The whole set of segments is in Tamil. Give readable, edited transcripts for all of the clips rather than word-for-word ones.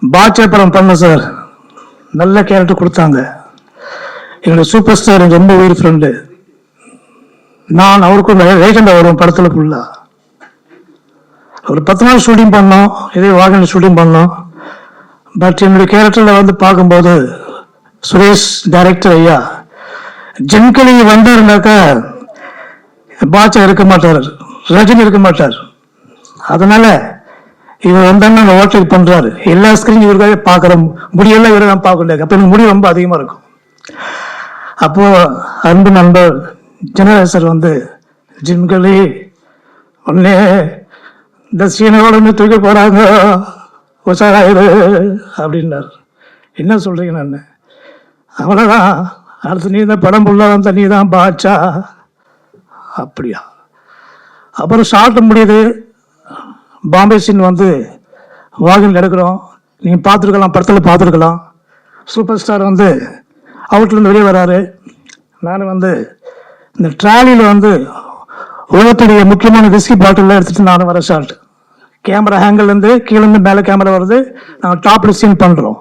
பாட்சா படம் பண்ண சார், நல்ல கேரக்டர் கொடுத்தாங்க. என்னோட சூப்பர் ஸ்டார் எனக்கு ரொம்ப உயிர் ஃப்ரெண்டு. நான் அவருக்கும் வேகண்டா வரும் படத்தில் ஃபுல்லாக ஒரு 10 நாள் ஷூட்டிங் பண்ணோம், இதே வாகன ஷூட்டிங் பண்ணோம். பட் என்னுடைய கேரக்டரில் வந்து பார்க்கும்போது சுரேஷ் டைரக்டர் ஐயா ஜென்கலி வந்தாருனாக்கா பாட்சா இருக்க மாட்டார், ரஜினி இருக்க மாட்டார். அதனால இவர் வந்தாருன்னா ஓட்டல் பண்றாரு. எல்லா ஸ்கிரீன் இவருக்காக பார்க்குறோம், முடியெல்லாம் இவரை தான் பார்க்க முடியாது. அப்போ எனக்கு முடி ரொம்ப அதிகமாக இருக்கும். அப்போ அன்பு நண்பர் ஜெனரல் சார் வந்து ஜிம்களி ஒன்னே இந்த சீனோட தூக்கி போறாங்க உஷாராயிரு அப்படின்னார். என்ன சொல்றீங்க? நான் அவ்வளோதான், அடுத்து நீ தான் படம் புள்ள வந்த நீ தான் பாட்சா. அப்படியா? அப்புறம் ஷார்ட் முடியுது, பாம்பே சீன் வந்து வாகனம் எடுக்கிறோம். நீங்கள் பார்த்துருக்கலாம், படத்தில் பார்த்துருக்கலாம். சூப்பர் ஸ்டார் வந்து அவுட்லேருந்து வெளியே வராரு. நான் வந்து இந்த ட்ராலியில் வந்து உலகத்துடைய முக்கியமான விஸ்கி பாட்டில் எடுத்துகிட்டு நானும் வர ஷார்ட். கேமரா ஹேங்கிள்லேருந்து கீழேருந்து மேலே கேமரா வருது, நாங்கள் டாப்பில் சீன் பண்ணுறோம்.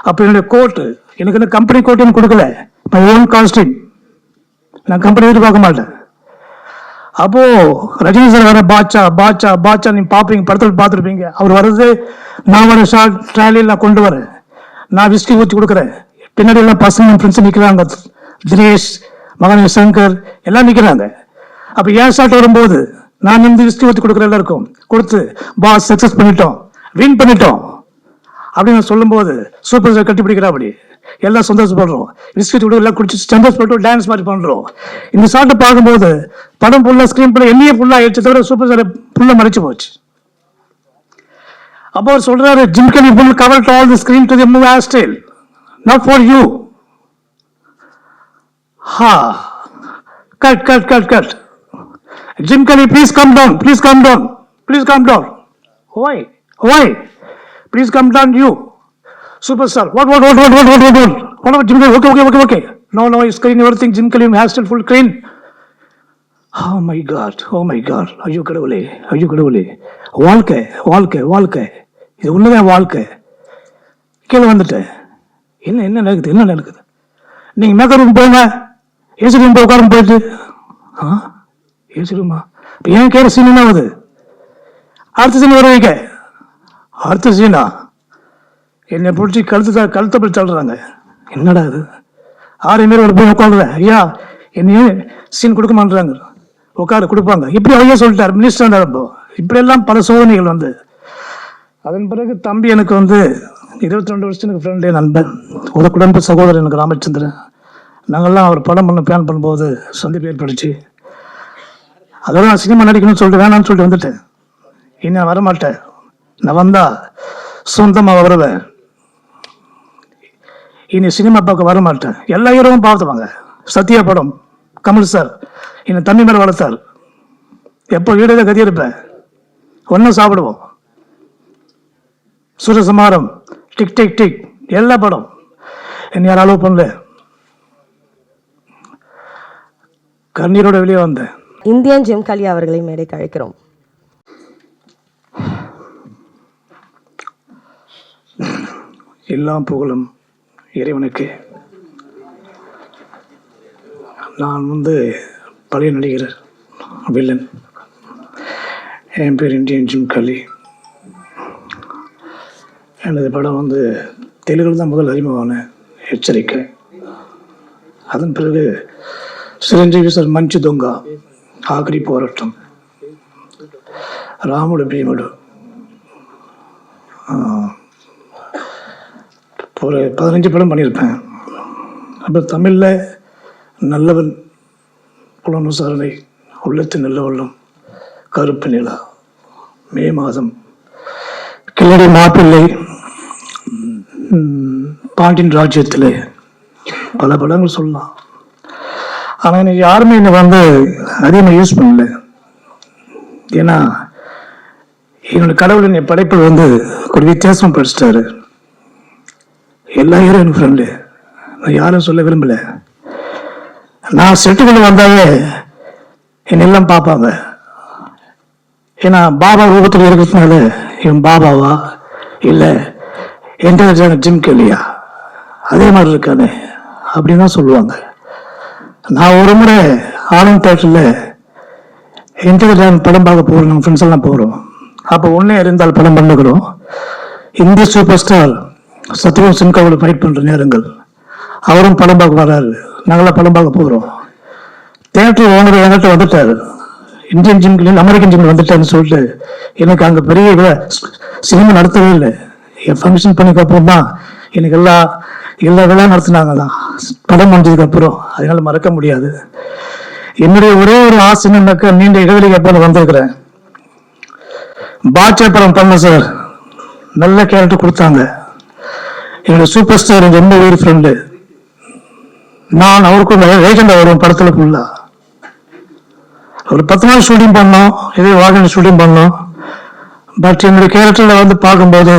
அப்போ என்னுடைய கோட்டு, எனக்கு இந்த கம்பெனி கோட்டுன்னு கொடுக்கல, மை ஓன் காஸ்டியூம். நான் கம்பெனி எதிர்பார்க்க மாட்டேன். அப்போ ரஜினி சார் வர பாட்சா பாட்சா பாட்சா நீங்க பாப்பீங்க, படத்தில் பார்த்துருப்பீங்க. அவர் வர்றது நான் வர ஷார்ட் ட்ராலியில் நான் கொண்டு வரேன். நான் விஸ்கி ஊற்றி கொடுக்குறேன். பின்னாடி எல்லாம் பசங்க ஃப்ரெண்ட்ஸ் நிற்கிறாங்க, தினேஷ், மகன் சங்கர் எல்லாம் நிற்கிறாங்க. அப்போ ஏன் ஷார்ட் வரும்போது நான் இந்த விஸ்கி ஊற்றி கொடுக்குற எல்லாருக்கும் கொடுத்து பாஸ் சக்ஸஸ் பண்ணிட்டோம், வின் பண்ணிட்டோம் அப்படின்னு சொல்லும்போது சூப்பர் ஸ்டார் கட்டி பிடிக்கிறா. அப்படி எல்லாம் சந்தோஷப்படுறோம். பிஸ்கட் கூட எல்லாம் குடிச்சு சந்தோஷப்பட்டு டான்ஸ் மாதிரி பண்றோம். இந்த ஷாட்டை பார்க்கும்போது படம் ஃபுல்லா ஸ்கிரீன் ஃபுல்லா என்னையே ஃபுல்லா ஆயிடுச்சு, தவிர சூப்பர் ஸ்டார் ஃபுல்லா மறைச்சு போச்சு. அப்போ அவர் சொல்றாரு, Jim Kelly full covered all the screen to the move hair style, not for you. ஹா, cut cut cut cut. Jim Kelly please come down, please come down, please come down. Why? Why? Please come down, you. Superstar. What about Jim Kelly? Okay. No, it's clean, everything. Jim Kelly has still full clean. Oh my God. ஐயோ கடவுளே. வாழ்க்கை இது உண்மைதான். வாழ்க்கை கீழே வந்துட்டேன். என்ன நடக்குது? நீங்க மேக்கப் ரூம் போங்க, ஏசி ரூம் போய் உட்காரம் போயிட்டு. ஏசி ரூமா? ஏன் கேர சீன் என்ன ஆகுது? அடுத்த சீன் வர வைக்க, அடுத்த சீனா என்னை பிடிச்சி கழுத்தை போய் தள்ளுறாங்க. என்னடா இது? 6 பேர் போய் உட்காந்துறேன். ஐயா என்னையே சீன் கொடுக்க மாட்டாங்க, உட்காரு கொடுப்பாங்க. இப்படி ஐயா சொல்லிட்டார், மினிஸ்டர். இப்படியெல்லாம் பல சோதனைகள் வந்து அதன் பிறகு தம்பி எனக்கு வந்து 22 வருஷம் எனக்கு ஃப்ரெண்டு, நண்பன், ஒரு குடும்ப சகோதரர் எனக்கு ராமச்சந்திரன். நாங்கள்லாம் அவர் படம் பிளான் பண்ணும்போது சந்திப்பு ஏற்படுச்சு. அதோட நான் சினிமா நடிக்கணும்னு சொல்லிட்டு வேணான்னு சொல்லிட்டு வந்துட்டேன். இனி நான் வரமாட்டேன், நான் வந்தா சொந்தமாக வருவேன், இனி சினிமா பார்க்க வரமாட்டேன். எல்லா ஹீரோவும் பார்த்துவாங்க. சத்யா படம் கமல் சார் என்னை தம்பி மேலே வளர்த்தார். எப்போ வீடு கதி இருப்பேன், ஒன்றும் சாப்பிடுவோம். சூரசமாரம், டிக் டிக் டிக், எல்லா படம் என்னை யாரும் அலோவ் பண்ணல. கண்ணீரோட வெளியே வந்தேன். இந்தியன் ஜிம் கலி அவர்களை மேடைக்கு அழைக்கிறோம். எல்லாம் புகழும் இறைவனுக்கு. நான் வந்து பழைய நடிகர், வில்லன். என் பேர் இந்தியன் ஜிம் கலி. எனது படம் வந்து தெலுங்கில் தான் முதல் அறிமுகமான எச்சரிக்கை. அதன் பிறகு சிரஞ்சீவி சார் మంచి దొంగ, ఆఖరి పోరాటం, రాముడు భీముడు, ஒரு 15 படம் பண்ணியிருப்பேன். அப்புறம் தமிழில் நல்லவன், புலன் விசாரணை, உள்ளத்து நல்ல உள்ளம், கருப்பு நிலா, மே மாதம், கிளடி மாப்பிள்ளை, பாண்டியன் ராஜ்யத்தில், பல படங்கள் சொல்லலாம். ஆனால் எனக்கு யாருமே என்னை வந்து அதிகமாக யூஸ் பண்ணல. ஏன்னா என்னோட கடவுள் என்னை படைப்பில் வந்து ஒரு வித்தியாசம் படிச்சிட்டாரு. எல்லா ஹீரோ எனக்கு ஃப்ரெண்டு, நான் யாரும் சொல்ல விரும்பல. நான் செட்டுக்குள்ள வந்தாவே என்னெல்லாம் பார்ப்பாங்க. ஏன்னா பாபா ரூபத்தில் இருக்கிறதுனால இவன் பாபாவா இல்லை என்கிட்ட ஜிம் கெல்லியா அதே மாதிரி இருக்கானே அப்படின்னு தான் சொல்லுவாங்க. நான் ஒரு முறை ஆனந்த் தேட்டரில் என்கிட்ட படம் பார்க்க போகிறோம், நம்ம ஃப்ரெண்ட்ஸ் எல்லாம் போகிறோம். அப்போ ஒன்றே இருந்தால் படம் பண்ணுகிறோம். இந்திய சூப்பர் ஸ்டார் சத்யராஜ் சின்காவோட ஃபைட் பண்ணுற நேரங்கள் அவரும் படம் பார்க்க வராரு, நாங்களாம் படம் பார்க்க போகிறோம். தேட்டர் ஓனர் என்கிட்ட வந்துட்டார், இந்தியன் ஜிம் அமெரிக்கன் ஜிம் வந்துட்டாருன்னு சொல்லிட்டு எனக்கு அங்கே பெரிய சினிமா நடத்தவே இல்லை. என் ஃபங்க்ஷன் பண்ணிக்கப்புறம் தான் எனக்கு எல்லா விழா நடத்தினாங்க தான் படம் முடிஞ்சதுக்கு அப்புறம். அதனால மறக்க முடியாது. என்னுடைய ஒரே ஒரு ஆசை என்னன்னாக்கா, நீண்ட இடைவெளிக்கு அப்புறம் வந்திருக்கிறேன். பாட்சா படம் பண்ண சார், நல்ல கேரக்டர் கொடுத்தாங்க. என்னுடைய சூப்பர் ஸ்டார் ரொம்ப உயிர் ஃப்ரெண்டு. நான் அவருக்கும் வேகண்டா வரும் படத்துல ஃபுல்லா ஒரு 10 நாள் ஷூட்டிங் பண்ணோம், இதே வாகன ஷூட்டிங் பண்ணோம். பட் என்னுடைய கேரக்டர்ல வந்து பார்க்கும்போது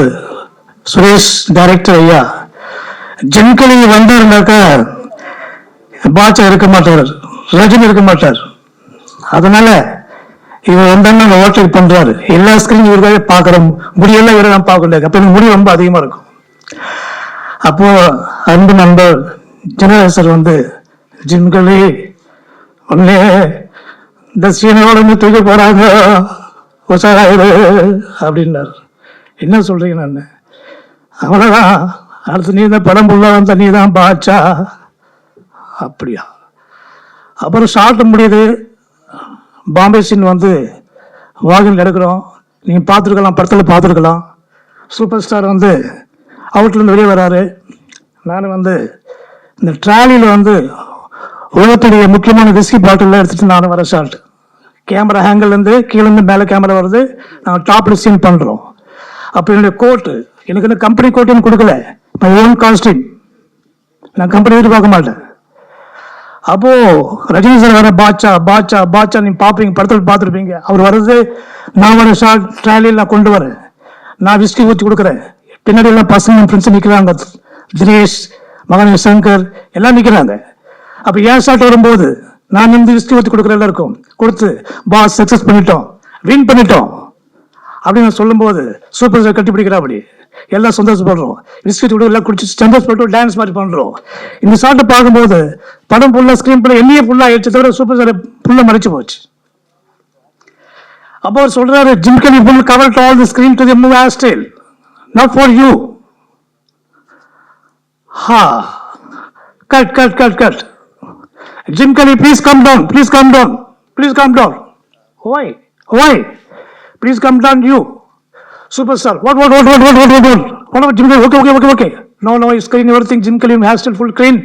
சுரேஷ் டைரக்டர் ஐயா ஜென்கலி வந்தாருனாக்கா பாட்சா இருக்க மாட்டார், ரஜினி இருக்க மாட்டார். அதனால இவர் வந்தாங்க ஓட்டல் பண்றாரு, எல்லா ஸ்கிரீன் இவருக்காக பார்க்குறோம், முடியெல்லாம் இவரை நான் பார்க்க முடியாது. அப்போ எனக்கு முடி ரொம்ப அதிகமாக இருக்கும். அப்போ அன்பு நண்பர் ஜெனரல் சார் வந்து ஜிம்களி ஒன்னே இந்த சீனோட தூக்கி போறாங்க அப்படின்னாரு. என்ன சொல்றீங்க? நான் அவ்வளோதான், அடுத்து நீ தான் படம் புள்ள வந்த நீ தான் பாட்சா. அப்படியா? அப்புறம் ஷார்ட் முடியுது, பாம்பே சீன் வந்து வாகனம் எடுக்கிறோம். நீங்கள் பார்த்துருக்கலாம், படத்தில் பார்த்துருக்கலாம். சூப்பர் ஸ்டார் வந்து அவுட்லேருந்து வெளியே வராரு. நான் வந்து இந்த ட்ராலியில் வந்து உலகத்துடைய முக்கியமான விஸ்கி பாட்டில் எடுத்துகிட்டு நான் வர ஷார்ட். கேமரா ஹேங்கிள்லேருந்து கீழேருந்து மேலே கேமரா வருது, நாங்கள் டாப்பில் சீன் பண்ணுறோம். அப்போ என்னுடைய கோட்டு எனக்கு இந்த கம்பெனி கோட்டுன்னு கொடுக்கல, மை ஓன் காஸ்டியூம். நான் கம்பெனி எதிர்பார்க்க மாட்டேன். அப்போ ரஜினி சார் வர பாட்சா பாட்சா பாட்சா நீங்க பாப்பீங்க, படத்தில் பார்த்துருப்பீங்க. அவர் வர்றது நான் வர ஷார்ட் ட்ராலியில் நான் கொண்டு வரேன், நான் விஸ்கி ஊற்றி கொடுக்குறேன். பின்னாடி எல்லாம் பசங்க ஃப்ரெண்ட்ஸ் நிற்கிறாங்க, தினேஷ் மகன் சங்கர் எல்லாம் நிற்கிறாங்க. அப்போ ஏன் ஷார்ட் வரும்போது நான் இந்த விஸ்கி ஊற்றி கொடுக்குற எல்லாருக்கும் கொடுத்து பாஸ் சக்ஸஸ் பண்ணிட்டோம், வின் பண்ணிட்டோம் அப்படின்னு சொல்லும்போது சூப்பர் ஸ்டார் கட்டி பிடிக்கிறா. அப்படி எல்லாம் சந்தோஷப்படுறோம், விஸ்கி கூட எல்லாம் குடிச்சு சந்தோஷப்பட்டு டான்ஸ் மாதிரி பண்றோம். இந்த ஷார்ட்டை பார்க்கும்போது படம் ஃபுல்லா ஸ்கிரீன் பிள்ளை என்னையே ஃபுல்லா ஆயிடுச்சு, தவிர சூப்பர் ஸ்டார் ஃபுல்லா மறைச்சு போச்சு. அப்போ அவர் சொல்றாரு, Jim Kelly full cover all the screen to the move hair style, not for you. Ha! Cut. Jim Kelly, please come down. Please come down. Why? Please come down, you. Superstar. What? What about Jim Kelly? Okay. No, he's clean everything. Jim Kelly has still full clean.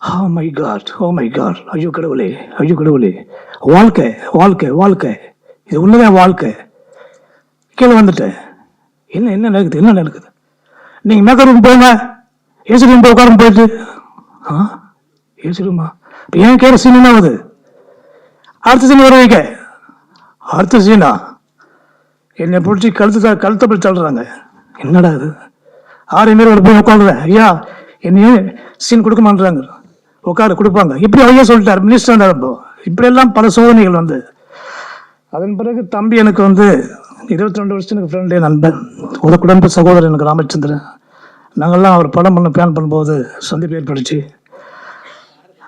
Oh my God. ஐயோ கடவுளே. வாழ்க்கை. இது உன்னதான் வாழ்க்கை. கீழே வந்துட்டேன். என்ன நடக்குது? நீங்க மேக்கப் ரூம் போங்க, ஏசி ரூம் போய் உட்காரும் போயிட்டு. ஏசி ரூமா? இப்போ ஏன் கேட்க சீன் என்ன ஆகுது? அடுத்த சீன் வர வைக்க, அடுத்த சீனா என்னை பிடிச்சி கழுத்தை போய் தள்ளுறாங்க. என்னடா இது? 6 பேர் போய் உட்காந்துறேன். ஐயா என்னையே சீன் கொடுக்க மாட்டாங்க, உட்காரு கொடுப்பாங்க. இப்படி ஐயா சொல்லிட்டார், மினிஸ்டர் இருப்போம். இப்படி எல்லாம் பல சோதனைகள் வந்து. அதன் பிறகு தம்பி எனக்கு வந்து 22 வருஷம் எனக்கு ஃப்ரெண்டு, நண்பன், ஒரு குடும்ப சகோதரர் எனக்கு ராமச்சந்திரன். நாங்கள்லாம் அவர் படம் பண்ண பிளான் பண்ணும்போது சந்திப்பு ஏற்படுச்சு.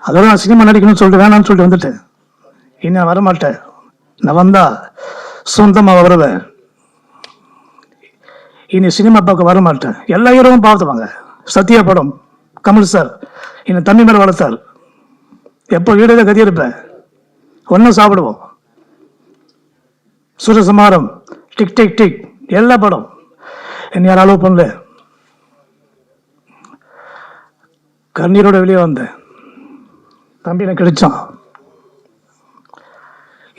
அதோட நான் சினிமா நடிக்கணும்னு சொல்லிட்டு வேணான்னு சொல்லிட்டு வந்துட்டேன். இனி நான் வரமாட்டேன், நான் வந்தா சொந்தமாக வருவேன், இனி சினிமா பார்க்க வரமாட்டேன். எல்லா ஹீரோவும் பார்த்துவாங்க. சத்யா படம் கமல் சார் என்னை தம்பி மேலே வளர்த்தார். எப்போ வீடு கதி இருப்பேன், ஒன்றும் சாப்பிடுவோம். சூரசமாரம், டிக் எல்லா படம் என்னை யாரும் அலோவ் பண்ணல. கண்ணீரோட வெளியே வந்தேன். தம்பி எனக்கு கிடைச்சான்.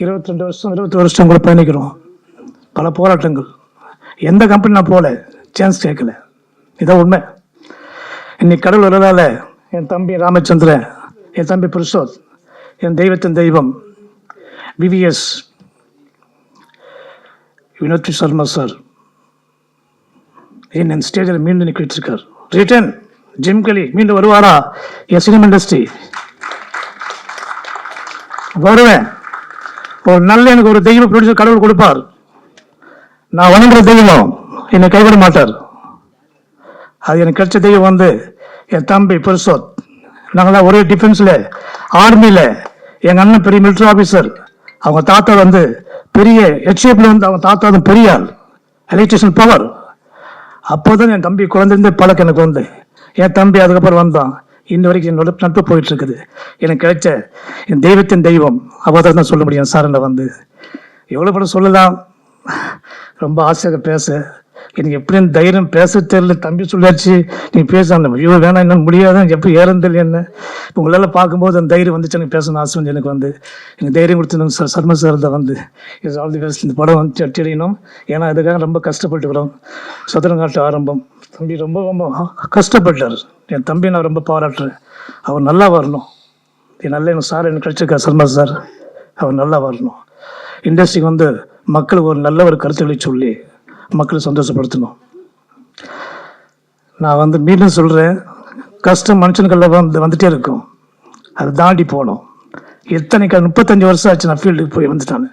22 வருஷம் கூட பயணிக்கிறோம். பல போராட்டங்கள். எந்த கம்பெனி நான் போல, சான்ஸ் கேட்கல. இதான் உண்மை. இன்னைக்கு கடவுள் வரலால என் தம்பி ராமச்சந்திரன், என் தம்பி புருஷோத், என் தெய்வத்தின் தெய்வம் விவிஎஸ் வினோத் சர்மா சார் என் ஸ்டேஜில் மீண்டும் நிற்க வச்சிருக்கார். ரிட்டன் ஜிம் கெல்லி மீண்டும் வருவாரா என் சினிமா இண்டஸ்ட்ரி? வருவேன். ஒரு நல்ல எனக்கு ஒரு தெய்வ ப்ரொடியூசர் கடவுள் கொடுப்பார். நான் வணங்குற தெய்வம் என்னை கைவிட மாட்டார். அது எனக்கு கிடைச்ச தெய்வம் வந்து என் தம்பி புருஷோத். நாங்களாம் ஒரே டிஃபென்ஸில் ஆர்மியில் எங்கள் அண்ணன் பெரிய மிலிட்ரி ஆஃபீஸர், அவங்க தாத்தா வந்து பெரிய ஹெச்ஏபில் வந்து அவங்க தாத்தா வந்து பெரிய ஆள், எலக்ட்ரிஷியன் பவர். அப்போதான் என் தம்பி குழந்தைந்தே பழக்கம் எனக்கு வந்து. என் தம்பி அதுக்கப்புறம் வந்தான். இன்ன வரைக்கும் என்னோட நட்பு போயிட்டு இருக்குது. எனக்கு கிடைச்ச என் தெய்வத்தின் தெய்வம் அவதான் தான் சொல்ல முடியும் சார். என்னை வந்து எவ்வளோ படம் சொல்லலாம், ரொம்ப ஆசையாக பேச எனக்கு எப்படின்னு தைரியம் பேச தெரியல. தம்பி சொல்லியாச்சு நீ பேச, அந்த ஐயோ வேணாம் என்ன முடியாதான் எப்படி ஏறந்தில்லை என்ன. இப்போ உங்களால் பார்க்கும்போது அந்த தைரியம் வந்துச்சு, எனக்கு பேசணும்னு ஆசை வந்து எனக்கு வந்து. எனக்கு தைரியம் கொடுத்து சார் சர்மா சார் தான் வந்து இஸ் ஆல் தி பெஸ்ட். இந்த படம் வந்து அடிக்கணும், ஏன்னா அதுக்காக ரொம்ப கஷ்டப்பட்டுக்கிறோம். சதுரங்காட்டு ஆரம்பம் தம்பி ரொம்ப ரொம்ப கஷ்டப்பட்டார். என் தம்பி நான் ரொம்ப பாராட்டுறேன். அவர் நல்லா வரணும். நல்ல எனக்கு சார் எனக்கு கிடைச்சிருக்கார் சர்மா சார், அவர் நல்லா வரணும். இண்டஸ்ட்ரிக்கு வந்து மக்களுக்கு ஒரு நல்ல ஒரு கருத்துக்களை சொல்லி மக்களை சந்தோஷப்படுத்தணும். நான் வந்து மீண்டும் சொல்கிறேன், கஷ்டம் மனுஷனுக்கெல்லாம் வந்துட்டே இருக்கும், அதை தாண்டி போகணும். எத்தனை 35 வருஷம் ஆச்சு நான் ஃபீல்டுக்கு போய் வந்துட்டானு.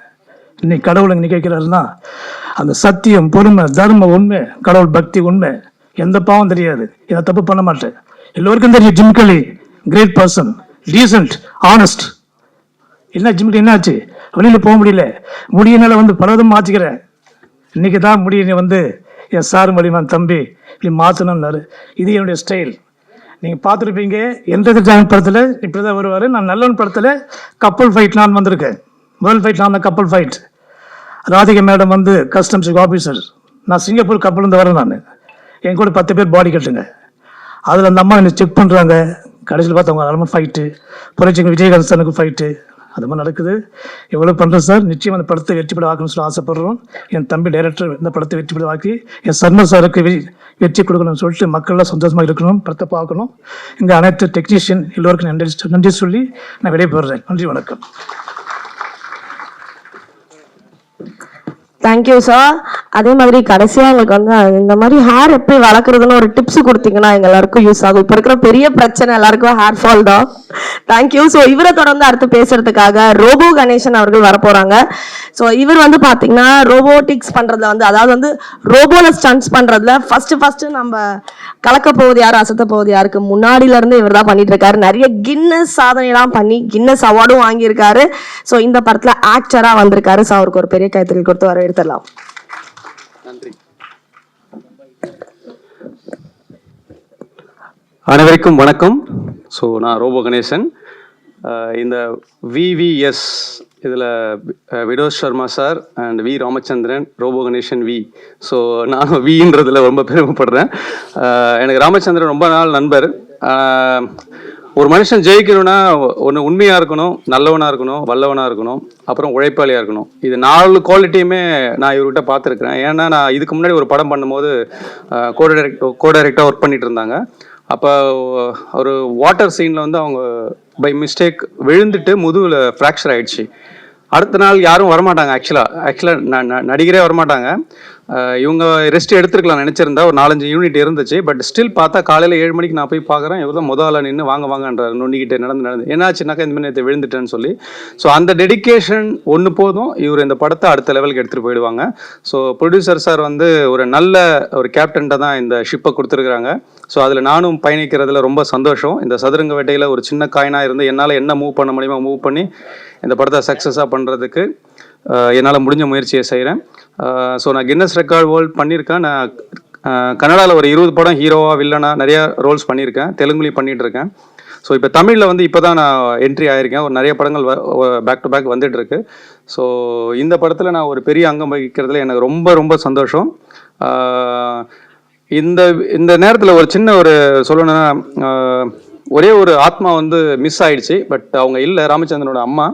இன்னைக்கு கடவுள் இன்னைக்கு கேட்கிறாருன்னா அந்த சத்தியம், பொறுமை, தர்மம், உண்மை, கடவுள் பக்தி, உண்மை, எந்த பாவம் தெரியாது, இதை தப்பு பண்ண மாட்டேன். எல்லோருக்கும் தெரியும் ஜிம்கலி கிரேட் பர்சன், டீசன்ட், ஆனஸ்ட். என்ன ஜிம்கலி என்னாச்சு, வெளியில் போக முடியல, முடியினால வந்து பலதும் மாற்றிக்கிறேன். இன்னைக்கு தான் முடிய வந்து என் சார் மொழிமான் தம்பி இப்படி மாற்றணும்னாரு. இது என்னுடைய ஸ்டைல். நீங்கள் பார்த்துருப்பீங்க எந்த ஜாயின் படத்தில் இப்படி தான் வருவார். நான் நல்லவன் படத்தில் கப்பல் ஃபைட் நான் வந்திருக்கேன். வேர்ல்ட் ஃபைட் நான் தான் கப்பல் ஃபைட். ராதிகா மேடம் வந்து கஸ்டம்ஸ் ஆஃபீஸர். நான் சிங்கப்பூர் கப்பல் வரேன். நான் என் கூட 10 பேர் பாடி கட்டுங்க. அதில் அந்த அம்மா என்னை செக் பண்ணுறாங்க. கடைசியில் பார்த்து அவங்க அலமன் ஃபைட்டு, புரட்சிங்க விஜயகாந்த் ஃபைட்டு, அது மாதிரி நடக்குது. எவ்வளோ பண்ணுறேன் சார். நிச்சயம் அந்த படத்தை வெற்றி படம் ஆக்கணும்னு சொல்லி ஆசைப்படுறோம். என் தம்பி டைரக்டர் இந்த படத்தை வெற்றி படம் ஆக்கி என் சர்மா சாருக்கு வெற்றி கொடுக்கணும்னு சொல்லிட்டு மக்கள்லாம் சந்தோஷமாக இருக்கணும், படத்தை பார்க்கணும். இங்கே அனைத்து டெக்னீஷியன் எல்லோருக்கும் நன்றி சொல்லி நான் விடைபெறுறேன். நன்றி, வணக்கம். Thank you sir. அதே மாதிரி கடைசியாக எங்களுக்கு வந்து இந்த மாதிரி ஹேர் எப்படி வளர்க்குறதுன்னு ஒரு டிப்ஸ் கொடுத்தீங்கன்னா எங்கள் எல்லாருக்கும் யூஸ் ஆகும். இப்போ இருக்கிற பெரிய பிரச்சனை எல்லாருக்கும் ஹேர் ஃபால் தான். தேங்க்யூ. ஸோ இவரை தொடர்ந்து அடுத்து பேசுறதுக்காக ரோபோ கணேசன் அவர்கள் வரப்போறாங்க. ஸோ இவர் வந்து பார்த்தீங்கன்னா ரோபோட்டிக்ஸ் பண்ணுறதுல வந்து, அதாவது வந்து ரோபோல ஸ்டன்ட்ஸ் பண்ணுறதுல ஃபர்ஸ்ட் நம்ம கலக்க போவது யார், அசத்த போவது யாருக்கு முன்னாடியில இருந்து இவர் தான் பண்ணிட்டு இருக்காரு. நிறைய கின்னஸ் சாதனைலாம் பண்ணி கின்னஸ் அவார்டும் வாங்கியிருக்காரு. ஸோ இந்த படத்தில் ஆக்டராக வந்திருக்காரு. ஸோ அவருக்கு ஒரு பெரிய கைத்தறி கொடுத்து வரவேற்கலாம். நன்றி. அனைவருக்கும் வணக்கம். ஸோ நான் ரோபோ கணேசன். இந்த விவிஎஸ் இதில் Vinod Sharma sir and V Ramachandran, robo Ganesan V. So நான் வின்றதுல ரொம்ப பெருமைப்படுறேன். எனக்கு ராமச்சந்திரன் ரொம்ப நாள் நண்பர். ஒரு மனுஷன் ஜெயிக்கணும்னா ஒன்று உண்மையாக இருக்கணும், நல்லவனாக இருக்கணும், வல்லவனாக இருக்கணும், அப்புறம் உழைப்பாளியாக இருக்கணும். இது 4 குவாலிட்டியுமே நான் இவர்கிட்ட பார்த்துருக்குறேன். ஏன்னா நான் இதுக்கு முன்னாடி ஒரு படம் பண்ணும்போது கோ டைரக்டாக ஒர்க் பண்ணிட்டு இருந்தாங்க. அப்போ ஒரு வாட்டர் சீனில் வந்து அவங்க பை மிஸ்டேக் விழுந்துட்டு முதுகில் ஃப்ராக்சர் ஆகிடுச்சு. அடுத்த நாள் யாரும் வரமாட்டாங்க. ஆக்சுவலாக நடிகரே வரமாட்டாங்க. இவங்க ரெஸ்ட் எடுத்துருக்கலாம் நினச்சிருந்தா, ஒரு 4-5 யூனிட் இருந்துச்சு. பட் ஸ்டில் பார்த்தா காலையில் 7 மணிக்கு நான் போய் பார்க்குறேன், இவர் தான் முதல்ல நின்று வாங்கன்றார். நொண்டிக்கிட்டே நடந்து என்னாச்சுனாக்கா இந்த மாதிரி நேற்று விழுந்துட்டேன்னு சொல்லி. ஸோ அந்த டெடிக்கேஷன் ஒன்று போதும், இவர் இந்த படத்தை அடுத்த லெவலுக்கு எடுத்துகிட்டு போயிடுவாங்க. ஸோ ப்ரொடியூசர் சார் வந்து ஒரு நல்ல ஒரு கேப்டன்ட்ட தான் இந்த ஷிப்பை கொடுத்துருக்குறாங்க. ஸோ அதில் நானும் பயணிக்கிறதுல ரொம்ப சந்தோஷம். இந்த சதுரங்க வேட்டையில் ஒரு சின்ன காயினாக இருந்து என்னால் என்ன மூவ் பண்ண முடியுமோ மூவ் பண்ணி இந்த படத்தை சக்ஸஸாக பண்ணுறதுக்கு என்னால் முடிஞ்ச முயற்சியை செய்கிறேன். ஸோ நான் கின்னஸ் ரெக்கார்ட் வேர்ல்ட் பண்ணியிருக்கேன். நான் கன்னடாவில் ஒரு 20 படம் ஹீரோவாக வில்லனாக நிறையா ரோல்ஸ் பண்ணியிருக்கேன். தெலுங்குலேயும் பண்ணிகிட்ருக்கேன். ஸோ இப்போ தமிழில் வந்து இப்போ தான் நான் என்ட்ரி ஆகியிருக்கேன். ஒரு நிறைய படங்கள் பேக் டு பேக் வந்துட்டுருக்கு. ஸோ இந்த படத்தில் நான் ஒரு பெரிய அங்கம் வகிக்கிறதுல எனக்கு ரொம்ப ரொம்ப சந்தோஷம். இந்த நேரத்தில் ஒரு சின்ன ஒரு சொல்லணும்னா, ஒரே ஒரு ஆத்மா வந்து மிஸ் ஆயிடுச்சு. பட் அவங்க இல்லை, ராமச்சந்திரனோட அம்மா.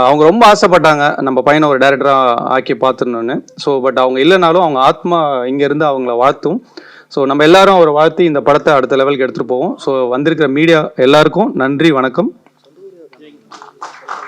அவங்க ரொம்ப ஆசைப்பட்டாங்க நம்ம பையனை ஒரு டைரக்டராக ஆக்கி பார்த்துடணுன்னு. ஸோ பட் அவங்க இல்லைனாலும் அவங்க ஆத்மா இங்கேருந்து அவங்கள வாழ்த்தும். ஸோ நம்ம எல்லாரும் அவரை வாழ்த்தி இந்த படத்தை அடுத்த லெவலுக்கு எடுத்துகிட்டு போவோம். ஸோ வந்திருக்கிற மீடியா எல்லாருக்கும் நன்றி, வணக்கம்.